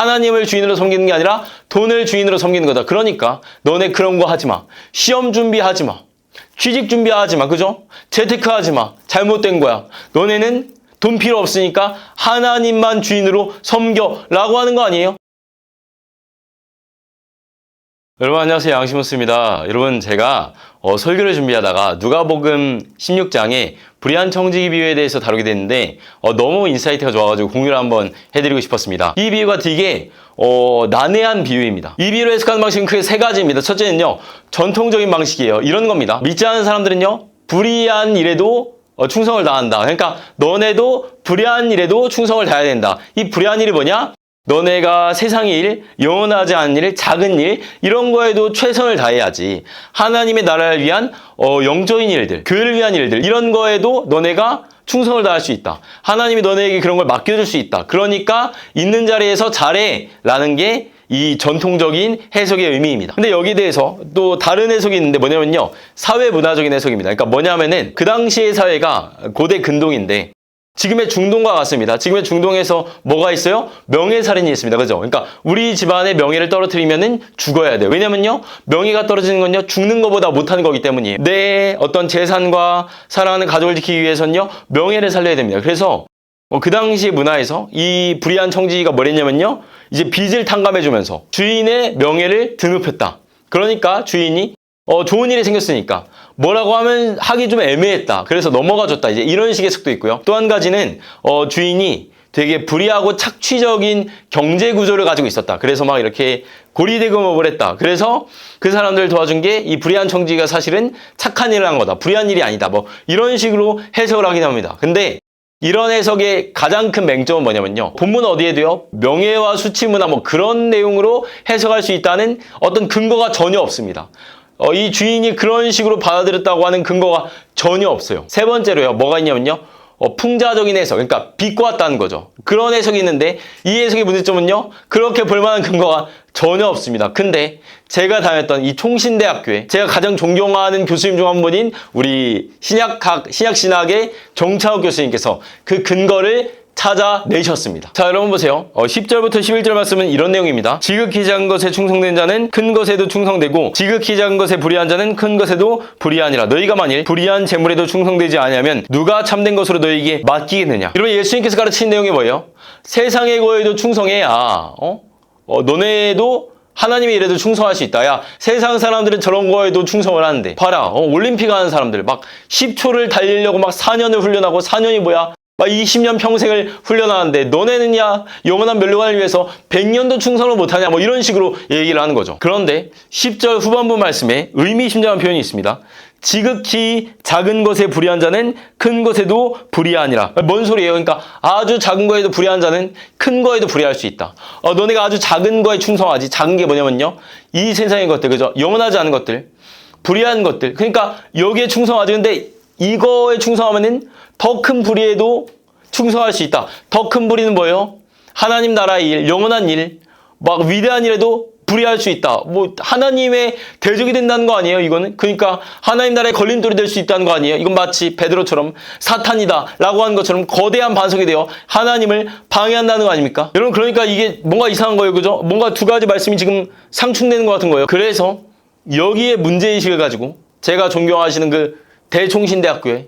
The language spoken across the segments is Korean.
하나님을 주인으로 섬기는 게 아니라 돈을 주인으로 섬기는 거다. 그러니까 너네 그런 거 하지 마. 시험 준비하지 마. 취직 준비하지 마. 그죠? 재테크하지 마. 잘못된 거야. 너네는 돈 필요 없으니까 하나님만 주인으로 섬겨라고 하는 거 아니에요? 여러분 안녕하세요. 양심없습니다. 여러분 제가 설교를 준비하다가 누가복음 16장에 불의한 청지기 비유에 대해서 다루게 됐는데 너무 인사이트가 좋아가지고 공유를 한번 해드리고 싶었습니다. 이 비유가 되게 난해한 비유입니다. 이 비유를 해석하는 방식은 크게 세 가지입니다. 첫째는요, 전통적인 방식이에요. 이런 겁니다. 믿지 않은 사람들은요, 불의한 일에도 충성을 다한다. 그러니까 너네도 불의한 일에도 충성을 다해야 된다. 이 불의한 일이 뭐냐? 너네가 세상의 일, 영원하지 않은 일, 작은 일 이런 거에도 최선을 다해야지. 하나님의 나라를 위한 영적인 일들, 교회를 위한 일들 이런 거에도 너네가 충성을 다할 수 있다. 하나님이 너네에게 그런 걸 맡겨줄 수 있다. 그러니까 있는 자리에서 잘해 라는 게 이 전통적인 해석의 의미입니다. 근데 여기에 대해서 또 다른 해석이 있는데 뭐냐면요, 사회문화적인 해석입니다. 그러니까 뭐냐면은 그 당시의 사회가 고대 근동인데 지금의 중동과 같습니다. 지금의 중동에서 뭐가 있어요? 명예살인이 있습니다. 그죠? 그러니까 우리 집안의 명예를 떨어뜨리면은 죽어야 돼요. 왜냐면요, 명예가 떨어지는 건요, 죽는 것보다 못하는 거기 때문이에요. 내 어떤 재산과 사랑하는 가족을 지키기 위해서는요, 명예를 살려야 됩니다. 그래서 그 당시의 문화에서 이 불의한 청지기가 뭐랬냐면요, 이제 빚을 탕감해주면서 주인의 명예를 등급했다. 그러니까 주인이 좋은 일이 생겼으니까 뭐라고 하면 하기 좀 애매했다. 그래서 넘어가줬다. 이제 이런 식의 해석도 있고요. 또 한 가지는 주인이 되게 불의하고 착취적인 경제 구조를 가지고 있었다. 그래서 막 이렇게 고리대금업을 했다. 그래서 그 사람들을 도와준 게 이 불의한 청지기가 사실은 착한 일을 한 거다. 불의한 일이 아니다. 뭐 이런 식으로 해석을 하긴 합니다. 근데 이런 해석의 가장 큰 맹점은 뭐냐면요, 본문 어디에도요, 명예와 수치 문화 뭐 그런 내용으로 해석할 수 있다는 어떤 근거가 전혀 없습니다. 이 주인이 그런 식으로 받아들였다고 하는 근거가 전혀 없어요. 세 번째로요, 뭐가 있냐면요, 풍자적인 해석, 그러니까 비꼬았다는 거죠. 그런 해석이 있는데 이 해석의 문제점은요, 그렇게 볼만한 근거가 전혀 없습니다. 근데 제가 다녔던 이 총신대학교에 제가 가장 존경하는 교수님 중 한 분인 우리 신약신학의 정창욱 교수님께서 그 근거를 찾아내셨습니다. 자, 여러분 보세요. 10절부터 11절 말씀은 이런 내용입니다. 지극히 작은 것에 충성된 자는 큰 것에도 충성되고 지극히 작은 것에 불의한 자는 큰 것에도 불의하니라. 너희가 만일 불의한 재물에도 충성되지 아니하면 누가 참된 것으로 너희에게 맡기겠느냐. 여러분 예수님께서 가르친 내용이 뭐예요? 세상의 거에도 충성해야 너네도 하나님의 일에도 충성할 수 있다. 야, 세상 사람들은 저런 거에도 충성을 하는데 봐라, 올림픽 하는 사람들 막 10초를 달리려고 막 4년을 훈련하고 4년이 뭐야? 막 20년 평생을 훈련하는데 너네는 야, 영원한 멸류관을 위해서 100년도 충성을 못하냐, 뭐 이런 식으로 얘기를 하는 거죠. 그런데 10절 후반부 말씀에 의미심장한 표현이 있습니다. 지극히 작은 것에 불의한 자는 큰 것에도 불의하니라. 뭔 소리예요? 그러니까 아주 작은 거에도 불의한 자는 큰 거에도 불의할 수 있다. 너네가 아주 작은 거에 충성하지. 작은 게 뭐냐면요, 이 세상의 것들, 그죠? 영원하지 않은 것들, 불의한 것들. 그러니까 여기에 충성하지. 근데 이거에 충성하면은 더 큰 불의에도 충성할 수 있다. 더 큰 불의는 뭐예요? 하나님 나라의 일, 영원한 일, 막 위대한 일에도 불의할 수 있다. 뭐 하나님의 대적이 된다는 거 아니에요, 이거는? 그러니까 하나님 나라의 걸림돌이 될 수 있다는 거 아니에요? 이건 마치 베드로처럼 사탄이다 라고 하는 것처럼 거대한 반석이 되어 하나님을 방해한다는 거 아닙니까? 여러분, 그러니까 이게 뭔가 이상한 거예요, 그죠? 뭔가 두 가지 말씀이 지금 상충되는 것 같은 거예요. 그래서 여기에 문제의식을 가지고 제가 존경하시는 그 대총신대학교에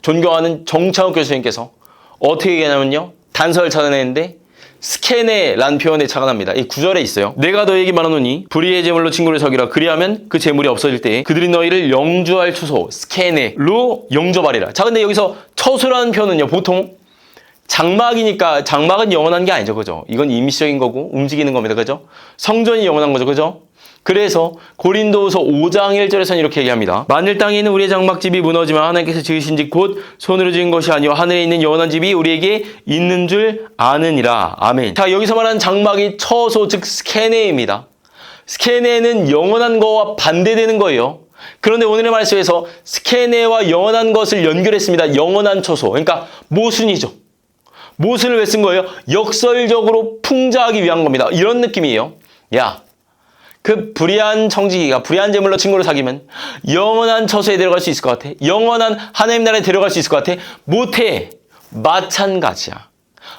존경하는 정창욱 교수님께서 어떻게 얘기하냐면요, 단서를 찾아내는데 스케네라는 표현에 착안합니다. 이 구절에 있어요. 내가 너에게 말하노니 불의의 제물로 친구를 사귀라. 그리하면 그 제물이 없어질 때에 그들이 너희를 영주할 처소, 스케네로 영접하리라. 자, 근데 여기서 처소라는 표현은요, 보통 장막이니까, 장막은 영원한 게 아니죠, 그죠? 이건 임시적인 거고 움직이는 겁니다, 그죠? 성전이 영원한 거죠, 그죠? 그래서 고린도후서 5장 1절에서는 이렇게 얘기합니다. 만일 땅에 있는 우리의 장막집이 무너지면 하나님께서 지으신 집 곧 손으로 지은 것이 아니요 하늘에 있는 영원한 집이 우리에게 있는 줄 아느니라. 아멘. 자, 여기서 말하는 장막이 처소, 즉 스케네입니다. 스케네는 영원한 거와 반대되는 거예요. 그런데 오늘의 말씀에서 스케네와 영원한 것을 연결했습니다. 영원한 처소, 그러니까 모순이죠. 모순을 왜 쓴 거예요? 역설적으로 풍자하기 위한 겁니다. 이런 느낌이에요. 야, 그 불의한 청지기가 불의한 제물로 친구를 사귀면 영원한 처소에 데려갈 수 있을 것 같아? 영원한 하나님 나라에 데려갈 수 있을 것 같아? 못해. 마찬가지야.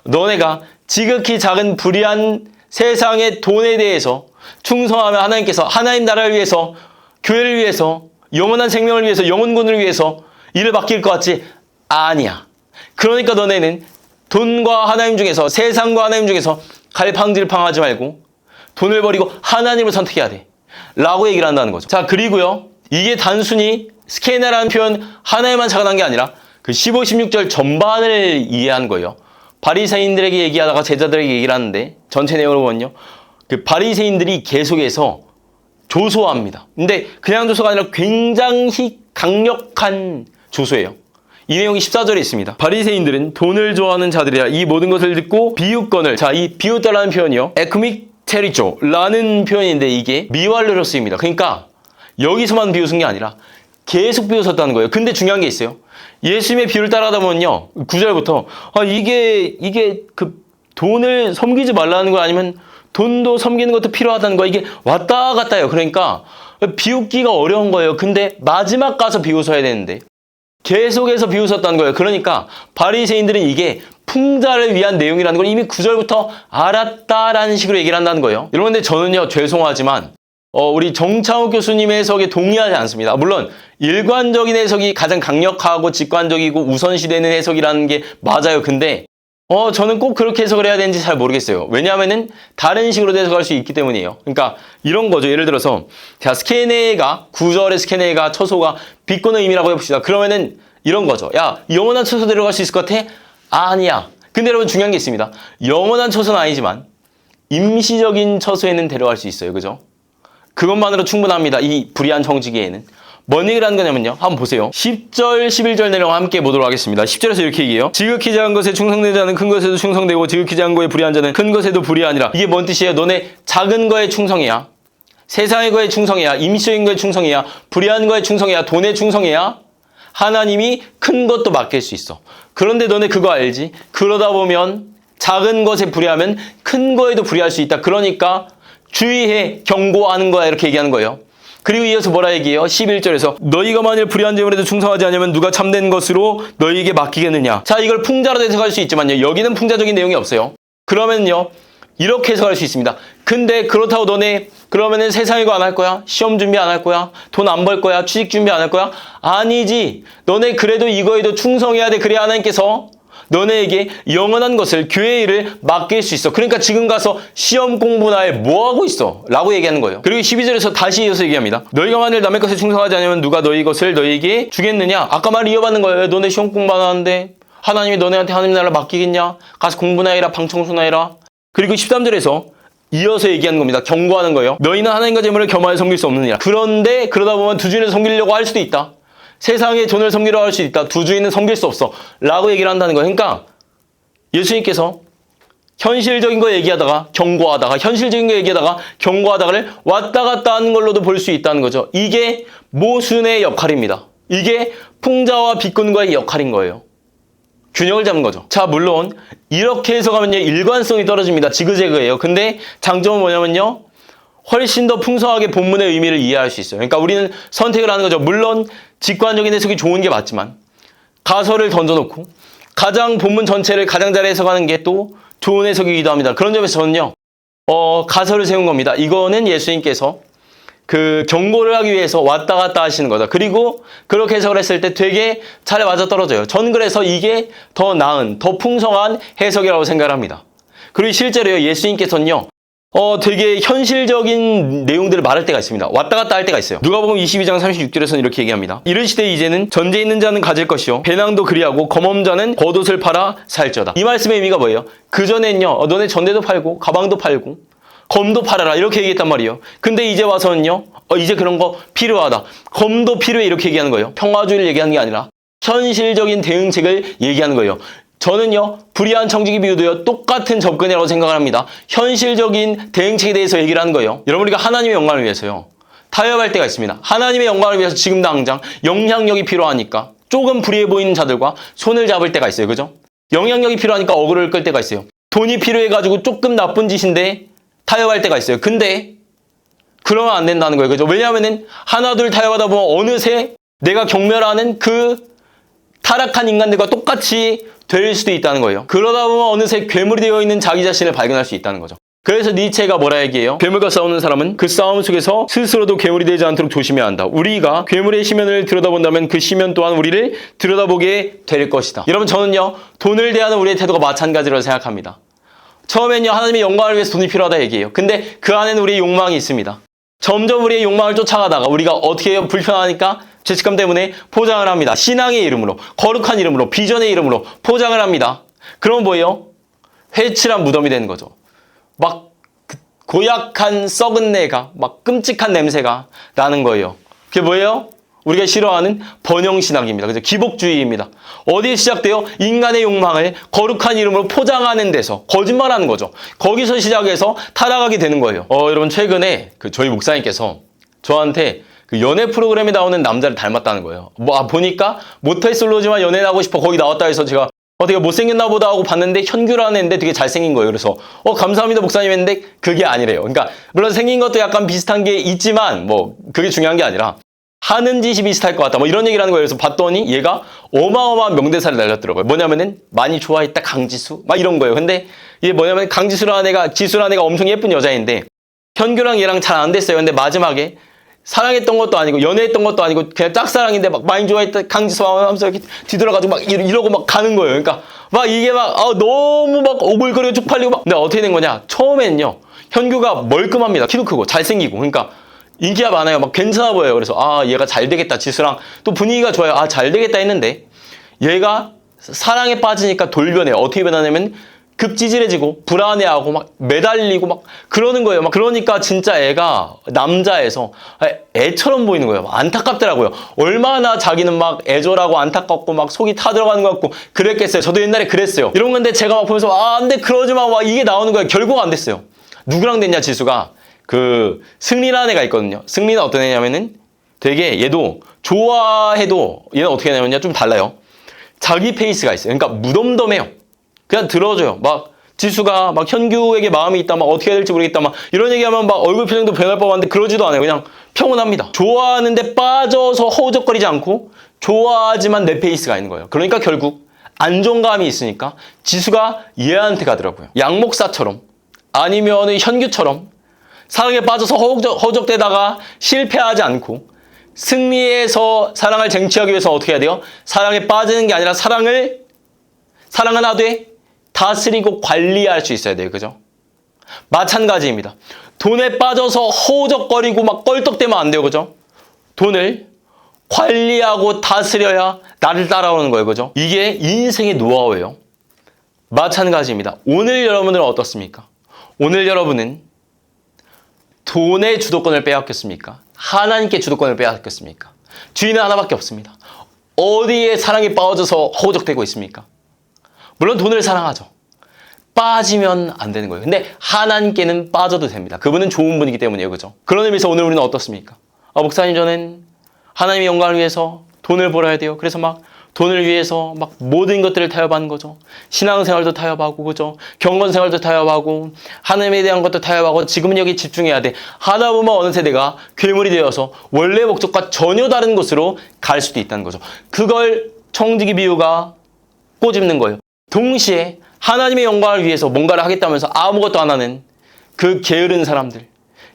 너네가 지극히 작은 불의한 세상의 돈에 대해서 충성하면 하나님께서 하나님 나라를 위해서, 교회를 위해서, 영원한 생명을 위해서, 영혼군을 위해서 일을 맡길 것 같지? 아니야. 그러니까 너네는 돈과 하나님 중에서, 세상과 하나님 중에서 갈팡질팡하지 말고 돈을 버리고 하나님을 선택해야 돼. 라고 얘기를 한다는 거죠. 자, 그리고요. 이게 단순히 스케나라는 표현 하나에만 착안한 게 아니라 그 15, 16절 전반을 이해한 거예요. 바리새인들에게 얘기하다가 제자들에게 얘기를 하는데 전체 내용을 보면요. 그 바리새인들이 계속해서 조소합니다. 근데 그냥 조소가 아니라 굉장히 강력한 조소예요. 이 내용이 14절에 있습니다. 바리새인들은 돈을 좋아하는 자들이라 이 모든 것을 듣고 비웃건을, 자, 이 비웃다라는 표현이요. 에크믹테리조라는 표현인데 이게 미완료로 쓰입니다. 그러니까 여기서만 비웃은 게 아니라 계속 비웃었다는 거예요. 근데 중요한 게 있어요. 예수님의 비유를 따라가다 보면요. 9절부터 이게 그 돈을 섬기지 말라는 거 아니면 돈도 섬기는 것도 필요하다는 거야. 이게 왔다 갔다 해요. 그러니까 비웃기가 어려운 거예요. 근데 마지막 가서 비웃어야 되는데 계속해서 비웃었다는 거예요. 그러니까 바리새인들은 이게 풍자를 위한 내용이라는 걸 이미 9절부터 알았다라는 식으로 얘기를 한다는 거예요. 여러분, 근데 저는요, 죄송하지만 우리 정창욱 교수님의 해석에 동의하지 않습니다. 물론 일관적인 해석이 가장 강력하고 직관적이고 우선시되는 해석이라는 게 맞아요. 근데 저는 꼭 그렇게 해석을 해야 되는지 잘 모르겠어요. 왜냐하면은 다른 식으로 해석할 수 있기 때문이에요. 그러니까 이런 거죠. 예를 들어서 자, 스케네가 9절의 스케네가 처소가 비꼬는 의미라고 해봅시다. 그러면은 이런 거죠. 야, 영원한 처소 들어갈 수 있을 것 같아? 아니야. 근데 여러분, 중요한 게 있습니다. 영원한 처소는 아니지만 임시적인 처소에는 데려갈 수 있어요. 그죠? 그것만으로 충분합니다. 이 불의한 청지기에는. 뭔 얘기를 하는 거냐면요. 한번 보세요. 10절, 11절 내용 함께 보도록 하겠습니다. 10절에서 이렇게 얘기해요. 지극히 작은 것에 충성된 자는 큰 것에도 충성되고 지극히 작은 거에 불의한 자는 큰 것에도 불의하니라. 이게 뭔 뜻이에요? 너네 작은 거에 충성해야, 세상의 거에 충성해야, 임시적인 거에 충성해야, 불의한 거에 충성해야, 돈에 충성해야 하나님이 큰 것도 맡길 수 있어. 그런데 너네 그거 알지? 그러다 보면 작은 것에 불의하면 큰 거에도 불의할 수 있다. 그러니까 주의해, 경고하는 거야. 이렇게 얘기하는 거예요. 그리고 이어서 뭐라 얘기해요? 11절에서 너희가 만일 불의한 재물에도 충성하지 않으면 누가 참된 것으로 너희에게 맡기겠느냐. 자, 이걸 풍자로 해석할 수 있지만요. 여기는 풍자적인 내용이 없어요. 그러면요, 이렇게 해석할 수 있습니다. 근데 그렇다고 너네 그러면은 세상에 거 안 할 거야? 시험 준비 안 할 거야? 돈 안 벌 거야? 취직 준비 안 할 거야? 아니지. 너네 그래도 이거에도 충성해야 돼. 그래야 하나님께서 너네에게 영원한 것을, 교회의 일을 맡길 수 있어. 그러니까 지금 가서 시험 공부나 해. 뭐 하고 있어? 라고 얘기하는 거예요. 그리고 12절에서 다시 이어서 얘기합니다. 너희가 만일 남의 것에 충성하지 않으면 누가 너희 것을 너희에게 주겠느냐? 아까 말 이어받는 거예요. 너네 시험 공부 안 하는데 하나님이 너네한테 하나님 나라를 맡기겠냐? 가서 공부나 해라, 방 청소나 해라. 그리고 13절에서 이어서 얘기하는 겁니다. 경고하는 거예요. 너희는 하나님과 재물을 겸하여 섬길 수 없느니라. 그런데 그러다 보면 두 주인을 섬기려고 할 수도 있다. 세상에 돈을 섬기려고 할 수 있다. 두 주인은 섬길 수 없어. 라고 얘기를 한다는 거예요. 그러니까 예수님께서 현실적인 거 얘기하다가 경고하다가, 현실적인 거 얘기하다가 경고하다가를 왔다 갔다 하는 걸로도 볼 수 있다는 거죠. 이게 모순의 역할입니다. 이게 풍자와 비꾼과의 역할인 거예요. 균형을 잡는 거죠. 자, 물론 이렇게 해석하면요, 일관성이 떨어집니다. 지그재그예요. 근데 장점은 뭐냐면요, 훨씬 더 풍성하게 본문의 의미를 이해할 수 있어요. 그러니까 우리는 선택을 하는 거죠. 물론 직관적인 해석이 좋은 게 맞지만 가설을 던져놓고 가장 본문 전체를 가장 잘 해석하는 게 또 좋은 해석이기도 합니다. 그런 점에서 저는요, 가설을 세운 겁니다. 이거는 예수님께서 그 경고를 하기 위해서 왔다 갔다 하시는 거다. 그리고 그렇게 해석을 했을 때 되게 잘 맞아떨어져요. 전 그래서 이게 더 나은, 더 풍성한 해석이라고 생각을 합니다. 그리고 실제로요, 예수님께서는요, 되게 현실적인 내용들을 말할 때가 있습니다. 왔다 갔다 할 때가 있어요. 누가복음 22장 36절에서는 이렇게 얘기합니다. 이르시되 이제는 전제 있는 자는 가질 것이요 배낭도 그리하고 검엄자는 겉옷을 팔아 살지어다. 이 말씀의 의미가 뭐예요? 그전엔요, 너네 전대도 팔고 가방도 팔고 검도 팔아라 이렇게 얘기했단 말이에요. 근데 이제 와서는요, 이제 그런 거 필요하다. 검도 필요해 이렇게 얘기하는 거예요. 평화주의를 얘기하는 게 아니라 현실적인 대응책을 얘기하는 거예요. 저는요, 불의한 청지기 비유도요, 똑같은 접근이라고 생각을 합니다. 현실적인 대응책에 대해서 얘기를 하는 거예요. 여러분, 우리가 하나님의 영광을 위해서요, 타협할 때가 있습니다. 하나님의 영광을 위해서 지금 당장 영향력이 필요하니까 조금 불의해 보이는 자들과 손을 잡을 때가 있어요. 그죠? 영향력이 필요하니까 어그로를 끌 때가 있어요. 돈이 필요해가지고 조금 나쁜 짓인데 타협할 때가 있어요. 근데 그러면 안 된다는 거예요. 그죠? 왜냐하면은 하나 둘 타협하다 보면 어느새 내가 경멸하는 그 타락한 인간들과 똑같이 될 수도 있다는 거예요. 그러다 보면 어느새 괴물이 되어 있는 자기 자신을 발견할 수 있다는 거죠. 그래서 니체가 뭐라 얘기해요? 괴물과 싸우는 사람은 그 싸움 속에서 스스로도 괴물이 되지 않도록 조심해야 한다. 우리가 괴물의 시면을 들여다본다면 그 시면 또한 우리를 들여다보게 될 것이다. 여러분, 저는요, 돈을 대하는 우리의 태도가 마찬가지라고 생각합니다. 처음엔요, 하나님의 영광을 위해서 돈이 필요하다 얘기해요. 근데 그 안에는 우리의 욕망이 있습니다. 점점 우리의 욕망을 쫓아가다가 우리가 어떻게 해요? 불편하니까 죄책감 때문에 포장을 합니다. 신앙의 이름으로, 거룩한 이름으로, 비전의 이름으로 포장을 합니다. 그럼 뭐예요? 회칠한 무덤이 되는 거죠. 막 고약한 썩은 내가, 막 끔찍한 냄새가 나는 거예요. 그게 뭐예요? 우리가 싫어하는 번영신학입니다. 그죠? 기복주의입니다. 어디에 시작돼요? 인간의 욕망을 거룩한 이름으로 포장하는 데서 거짓말하는 거죠. 거기서 시작해서 타락하게 되는 거예요. 여러분, 최근에 저희 목사님께서 저한테 그 연애 프로그램에 나오는 남자를 닮았다는 거예요. 보니까 모태 솔로지만 연애 하고 싶어 거기 나왔다 해서 제가 되게 못생겼나 보다 하고 봤는데 현규라는 애인데 되게 잘생긴 거예요. 그래서 감사합니다 목사님 했는데 그게 아니래요. 그러니까 물론 생긴 것도 약간 비슷한 게 있지만 그게 중요한 게 아니라 하는 짓이 비슷할 것 같다. 이런 얘기를 하는 거예요. 그래서 봤더니 얘가 어마어마한 명대사를 날렸더라고요. 뭐냐면은 많이 좋아했다 강지수 막 이런 거예요. 근데 이게 뭐냐면 강지수라는 애가 엄청 예쁜 여자인데 현규랑 얘랑 잘 안 됐어요. 근데 마지막에 사랑했던 것도 아니고 연애했던 것도 아니고 그냥 짝사랑인데 막 많이 좋아했다 강지수 하면서 이렇게 뒤돌아가지고 막 이러고 막 가는 거예요. 그러니까 막 이게 막 너무 막 오글거리고 쪽팔리고 막. 근데 어떻게 된 거냐? 처음에는요 현규가 멀끔합니다. 키도 크고 잘생기고 그러니까 인기가 많아요. 막 괜찮아 보여요. 그래서 얘가 잘 되겠다. 지수랑 또 분위기가 좋아요. 잘 되겠다 했는데 얘가 사랑에 빠지니까 돌변해요. 어떻게 변하냐면 급찌질해지고 불안해하고 막 매달리고 막 그러는 거예요. 막 그러니까 진짜 애가 남자에서 애처럼 보이는 거예요. 안타깝더라고요. 얼마나 자기는 막 애절하고 안타깝고 막 속이 타들어가는 것 같고 그랬겠어요. 저도 옛날에 그랬어요. 이런 건데 제가 막 보면서 안 돼 그러지 마. 막 이게 나오는 거예요. 결국 안 됐어요. 누구랑 됐냐 지수가 승리라는 애가 있거든요. 승리는 어떤 애냐면은 되게 얘도 좋아해도 얘는 어떻게 하냐면요. 좀 달라요. 자기 페이스가 있어요. 그러니까 무덤덤해요. 그냥 들어줘요. 막 지수가 막 현규에게 마음이 있다. 막 어떻게 해야 될지 모르겠다. 막 이런 얘기하면 막 얼굴 표정도 변할 법한데 그러지도 않아요. 그냥 평온합니다. 좋아하는데 빠져서 허우적거리지 않고 좋아하지만 내 페이스가 있는 거예요. 그러니까 결국 안정감이 있으니까 지수가 얘한테 가더라고요. 양 목사처럼 아니면 현규처럼 사랑에 빠져서 허우적대다가 실패하지 않고 승리해서 사랑을 쟁취하기 위해서 어떻게 해야 돼요? 사랑에 빠지는 게 아니라 사랑은 하되 다스리고 관리할 수 있어야 돼요. 그죠? 마찬가지입니다. 돈에 빠져서 허우적거리고 막 껄떡대면 안 돼요. 그죠? 돈을 관리하고 다스려야 나를 따라오는 거예요. 그죠? 이게 인생의 노하우예요. 마찬가지입니다. 오늘 여러분들은 어떻습니까? 오늘 여러분은 돈의 주도권을 빼앗겼습니까? 하나님께 주도권을 빼앗겼습니까? 주인은 하나밖에 없습니다. 어디에 사랑에 빠져서 허우적대고 있습니까? 물론 돈을 사랑하죠. 빠지면 안 되는 거예요. 근데 하나님께는 빠져도 됩니다. 그분은 좋은 분이기 때문이에요. 그죠? 그런 의미에서 오늘 우리는 어떻습니까? 목사님 저는 하나님의 영광을 위해서 돈을 벌어야 돼요. 그래서 막 돈을 위해서 막 모든 것들을 타협하는 거죠. 신앙생활도 타협하고 그죠? 경건생활도 타협하고 하나님에 대한 것도 타협하고 지금은 여기 집중해야 돼. 하다 보면 어느새 내가 괴물이 되어서 원래 목적과 전혀 다른 곳으로 갈 수도 있다는 거죠. 그걸 청지기 비유가 꼬집는 거예요. 동시에 하나님의 영광을 위해서 뭔가를 하겠다면서 아무것도 안 하는 그 게으른 사람들,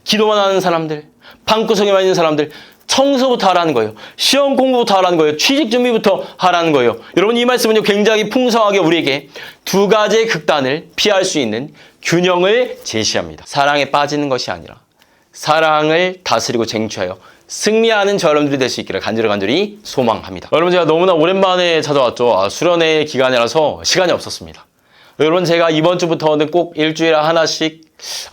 기도만 하는 사람들, 방구석에만 있는 사람들 청소부터 하라는 거예요. 시험 공부부터 하라는 거예요. 취직 준비부터 하라는 거예요. 여러분 이 말씀은요 굉장히 풍성하게 우리에게 두 가지의 극단을 피할 수 있는 균형을 제시합니다. 사랑에 빠지는 것이 아니라 사랑을 다스리고 쟁취하여 승리하는 저 여러분들이 될 수 있기를 간절히 소망합니다. 여러분 제가 너무나 오랜만에 찾아왔죠. 수련회 기간이라서 시간이 없었습니다. 여러분 제가 이번 주부터는 꼭 일주일에 하나씩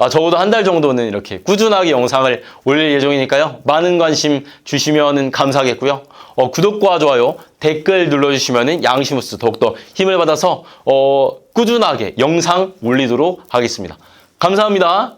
적어도 한 달 정도는 이렇게 꾸준하게 영상을 올릴 예정이니까요. 많은 관심 주시면 감사하겠고요. 구독과 좋아요, 댓글 눌러주시면 양심우스 더욱더 힘을 받아서 꾸준하게 영상 올리도록 하겠습니다. 감사합니다.